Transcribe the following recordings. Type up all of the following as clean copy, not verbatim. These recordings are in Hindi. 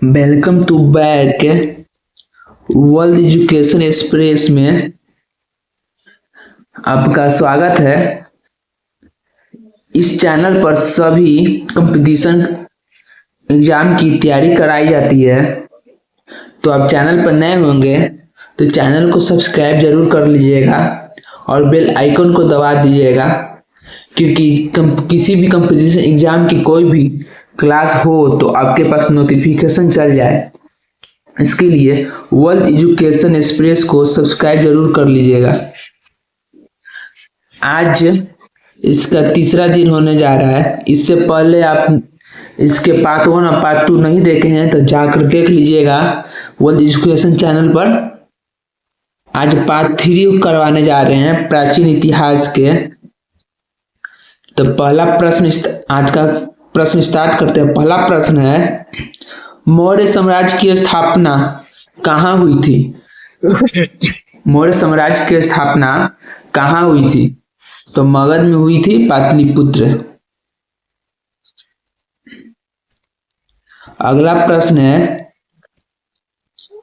Welcome to back world education express में आपका स्वागत है। इस चैनल पर सभी कंपटीशन एग्जाम की तैयारी कराई जाती है। तो आप चैनल पर नए होंगे तो चैनल को सब्सक्राइब जरूर कर लीजिएगा और बेल आइकन को दबा दीजिएगा, क्योंकि किसी भी कंपटीशन एग्जाम की कोई भी क्लास हो तो आपके पास नोटिफिकेशन चल जाए। इसके लिए वर्ल्ड एजुकेशन एक्सप्रेस को सब्सक्राइब जरूर कर लीजिएगा। आज इसका तीसरा दिन होने जा रहा है। इससे पहले आप इसके पार्ट 1 और पार्ट 2 नहीं देखे हैं तो जाकर देख लीजिएगा वर्ल्ड एजुकेशन चैनल पर। आज पार्ट 3 करवाने जा रहे हैं प्राचीन इतिहास के। तो पहला प्रश्न, आज का प्रश्न स्टार्ट करते हैं। पहला प्रश्न है, मौर्य साम्राज्य की स्थापना कहाँ हुई थी? मौर्य साम्राज्य की स्थापना कहाँ हुई थी? तो मगध में हुई थी, पाटलिपुत्र। अगला प्रश्न है,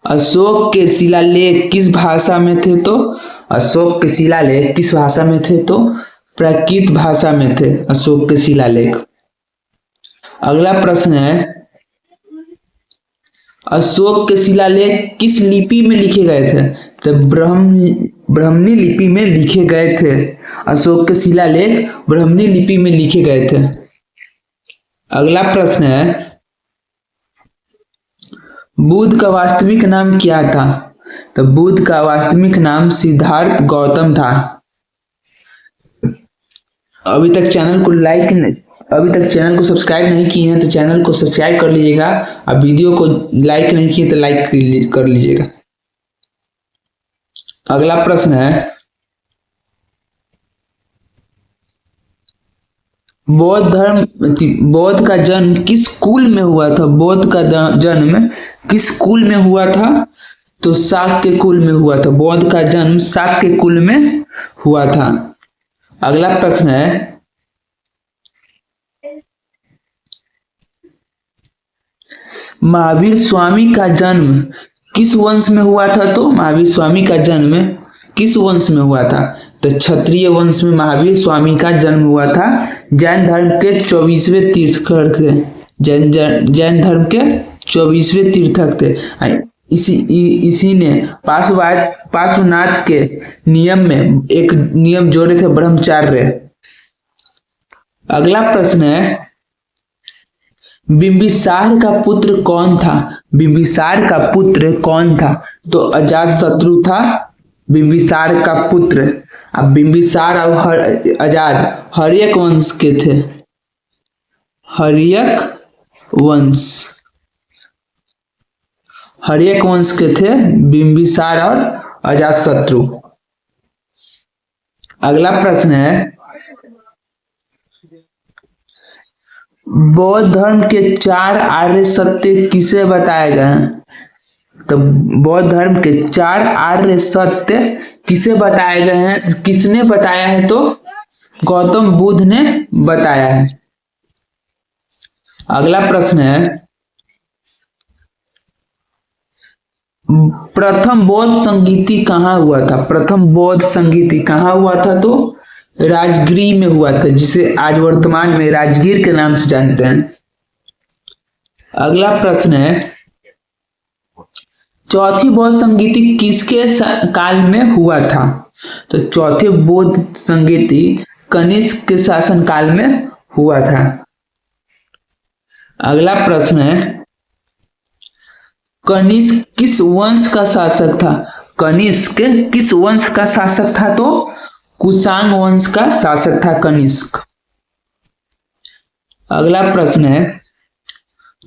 अशोक के शिलालेख किस भाषा में थे? तो अशोक के शिलालेख किस भाषा में थे? तो प्राकृत भाषा में थे अशोक के शिलालेख। अगला प्रश्न है, अशोक के शिलालेख किस लिपि में लिखे गए थे? तो ब्राह्मणी लिपि में लिखे गए थे। अशोक के शिलालेख ब्राह्मणी लिपि में लिखे गए थे। अगला प्रश्न है, बुद्ध का वास्तविक नाम क्या था? तो बुद्ध का वास्तविक नाम सिद्धार्थ गौतम था। अभी तक चैनल को सब्सक्राइब नहीं किए हैं तो चैनल को सब्सक्राइब कर लीजिएगा। अब वीडियो को लाइक नहीं किए तो लाइक कर लीजिएगा। अगला प्रश्न है, बौद्ध का जन्म किस कुल में हुआ था? बौद्ध का जन्म किस कुल में हुआ था? तो शाक्य के कुल में हुआ था। बौद्ध का जन्म शाक्य के कुल में हुआ था। अगला प्रश्न है, महावीर स्वामी का जन्म किस वंश में हुआ था? तो महावीर स्वामी का जन्म किस वंश में हुआ था? तो क्षत्रिय वंश में महावीर स्वामी का जन्म हुआ था। जैन धर्म के 24वें तीर्थंकर थे। जैन धर्म के 24वें तीर्थंकर थे। इसी ने पार्श्वनाथ के नियम में एक नियम जोड़े थे, ब्रह्मचर्य। अगला प्रश्न है, बिंबिसार का पुत्र कौन था? बिंबिसार का पुत्र कौन था? तो अजातशत्रु था बिंबिसार का पुत्र। अब बिंबिसार और अजात हर्यक वंश के थे। हर्यक वंश के थे बिंबिसार और अजातशत्रु। अगला प्रश्न है, बौद्ध धर्म के 4 आर्य सत्य किसे बताए गए हैं? तो बौद्ध धर्म के 4 आर्य सत्य किसे बताए गए हैं? किसने बताया है? तो गौतम बुद्ध ने बताया है। अगला प्रश्न है, प्रथम बौद्ध संगीति कहाँ हुआ था? प्रथम बौद्ध संगीति कहाँ हुआ था? तो राजगीर में हुआ था, जिसे आज वर्तमान में राजगीर के नाम से जानते हैं। अगला प्रश्न है, चौथी बौद्ध संगीति किसके काल में हुआ था? तो चौथे बौद्ध संगीति कनिष्क के शासन काल में हुआ था। अगला प्रश्न है, कनिष्क किस वंश का शासक था? कनिष्क किस वंश का शासक था? तो कुषाण वंश का शासक था कनिष्क। अगला प्रश्न है,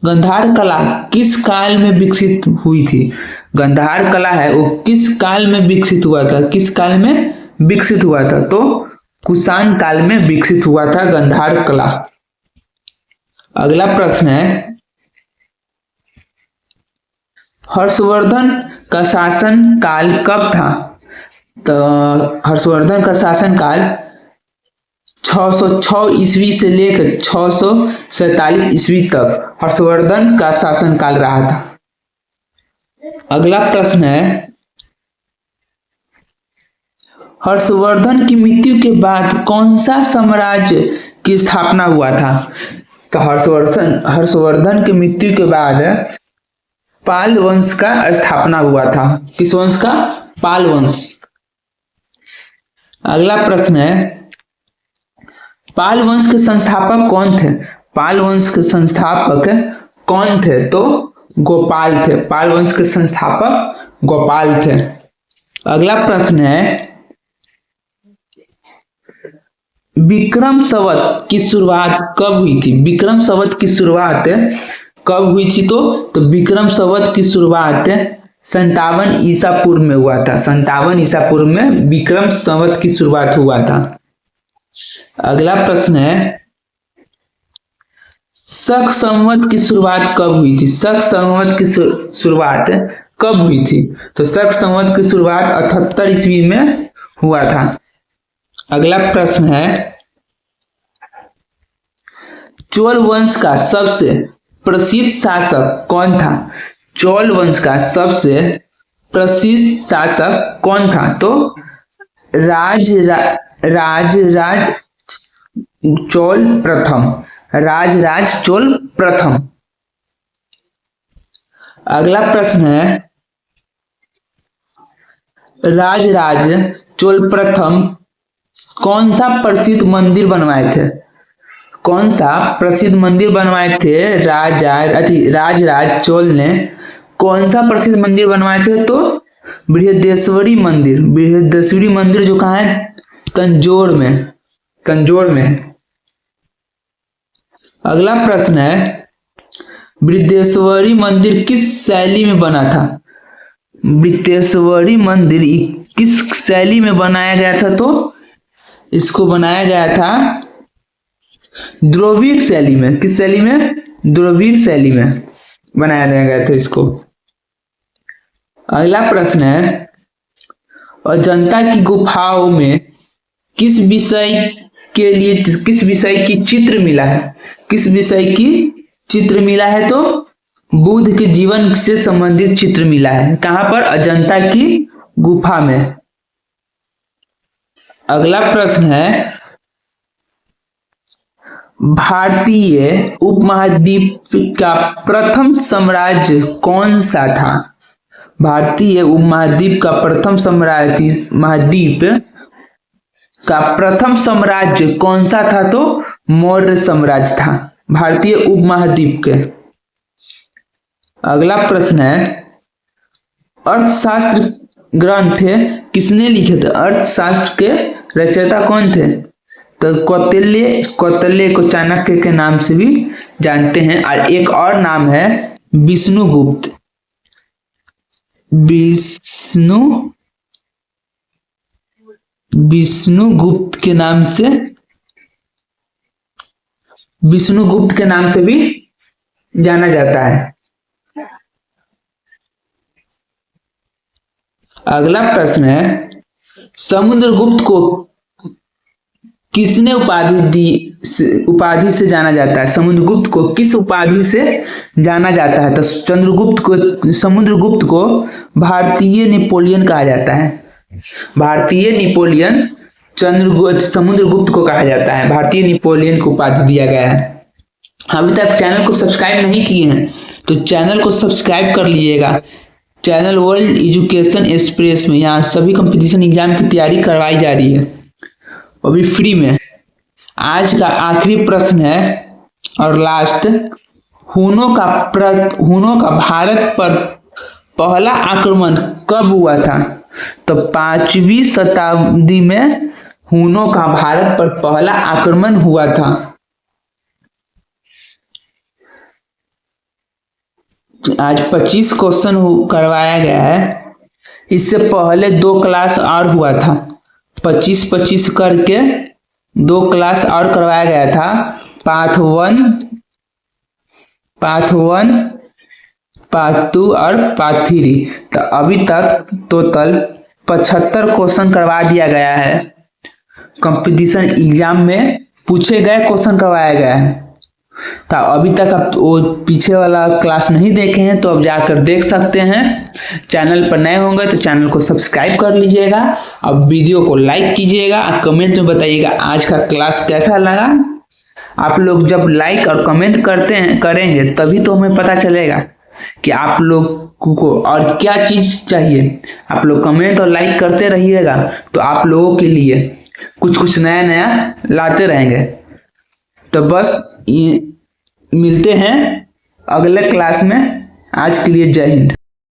गांधार कला किस काल में विकसित हुई थी? गांधार कला है वो किस काल में विकसित हुआ था? किस काल में विकसित हुआ था? तो कुषाण काल में विकसित हुआ था गांधार कला। अगला प्रश्न है, हर्षवर्धन का शासन काल कब था? तो हर्षवर्धन का शासन काल 606 ईस्वी से लेकर 647 ईस्वी तक हर्षवर्धन का शासनकाल रहा था। अगला प्रश्न है, हर्षवर्धन की मृत्यु के बाद कौन सा साम्राज्य की स्थापना हुआ था? तो हर्षवर्धन की मृत्यु के बाद पाल वंश का स्थापना हुआ था। किस वंश का? पाल वंश। अगला प्रश्न है, पाल वंश के संस्थापक कौन थे? पाल वंश के संस्थापक कौन थे? तो गोपाल थे। पाल वंश के संस्थापक गोपाल थे। अगला प्रश्न है, विक्रम संवत की शुरुआत कब हुई थी? विक्रम संवत की शुरुआत कब हुई थी? तो विक्रम संवत की शुरुआत 57 ईसा पूर्व में हुआ था। 57 ईसा पूर्व में विक्रम संवत की शुरुआत हुआ था। अगला प्रश्न है, शक संवत की शुरुआत कब हुई थी? शक संवत की शुरुआत कब हुई थी? तो शक संवत की शुरुआत 78 ईस्वी में हुआ था। अगला प्रश्न है, चोल वंश का सबसे प्रसिद्ध शासक कौन था? चोल वंश का सबसे प्रसिद्ध शासक कौन था? तो राजराज चोल प्रथम। राजराज चोल प्रथम। अगला प्रश्न है, राजराज चोल प्रथम कौन सा प्रसिद्ध मंदिर बनवाए थे? कौन सा प्रसिद्ध मंदिर बनवाए थे? राजराज चोल ने कौन सा प्रसिद्ध मंदिर बनवाए थे? तो बृहदेश्वरी मंदिर। बृहदेश्वरी मंदिर जो कहाँ है? तंजौर में। तंजौर में। अगला प्रश्न है, बृहदेश्वरी मंदिर किस शैली में बना था? बृहदेश्वरी मंदिर किस शैली में बनाया गया था? तो इसको बनाया गया था द्रविड़ शैली में। किस शैली में? द्रविड़ शैली में बनाया गया था इसको। अगला प्रश्न है, अजंता की गुफाओं में किस विषय की चित्र मिला है? किस विषय की चित्र मिला है? तो बुद्ध के जीवन से संबंधित चित्र मिला है। कहां पर? अजंता की गुफा में। अगला प्रश्न है, भारतीय उपमहाद्वीप का प्रथम साम्राज्य कौन सा था? भारतीय उपमहाद्वीप का प्रथम साम्राज्य कौन सा था? तो मौर्य साम्राज्य था। भारतीय उपमहाद्वीप के। अगला प्रश्न है, अर्थशास्त्र ग्रंथ किसने लिखे थे? अर्थशास्त्र के रचयिता कौन थे? तो कौटिल्य को चाणक्य के नाम से भी जानते हैं। और एक और नाम है विष्णुगुप्त। विष्णुगुप्त के नाम से भी जाना जाता है। अगला प्रश्न है, समुद्रगुप्त को किसने उपाधि से जाना जाता है? समुद्रगुप्त को किस उपाधि से जाना जाता है? तो समुद्रगुप्त को भारतीय नेपोलियन कहा जाता है। भारतीय नेपोलियन समुद्रगुप्त को कहा जाता है। भारतीय नेपोलियन को उपाधि दिया गया है। अभी तक चैनल को सब्सक्राइब नहीं किए हैं तो चैनल को सब्सक्राइब कर लीजिएगा। चैनल वर्ल्ड एजुकेशन एक्सप्रेस में यहाँ सभी कंपटीशन एग्जाम की तैयारी करवाई जा रही है, वो भी फ्री में। आज का आखिरी प्रश्न है और लास्ट, हुनों का भारत पर पहला आक्रमण कब हुआ था? तो 5वीं शताब्दी में हुनों का भारत पर पहला आक्रमण हुआ था। आज 25 क्वेश्चन करवाया गया है। इससे पहले 2 क्लास और हुआ था। 25-25 करके 2 क्लास और करवाया गया था। पार्ट 1, पार्ट 2 और पार्ट 3। तो अभी तक टोटल 75 क्वेश्चन करवा दिया गया है। कंपटीशन एग्जाम में पूछे गए क्वेश्चन करवाया गया है। तो अभी तक आप वो पीछे वाला क्लास नहीं देखे हैं तो अब जाकर देख सकते हैं। चैनल पर नए होंगे तो चैनल को सब्सक्राइब कर लीजिएगा। अब वीडियो को लाइक कीजिएगा, कमेंट में बताइएगा आज का क्लास कैसा लगा। आप लोग जब लाइक और कमेंट करेंगे तभी तो हमें पता चलेगा कि आप लोग को और क्या चीज चाहिए। आप लोग कमेंट और लाइक करते रहिएगा तो आप लोगों के लिए कुछ कुछ नया नया लाते रहेंगे। तो बस ये मिलते हैं अगले क्लास में। आज के लिए जय हिंद।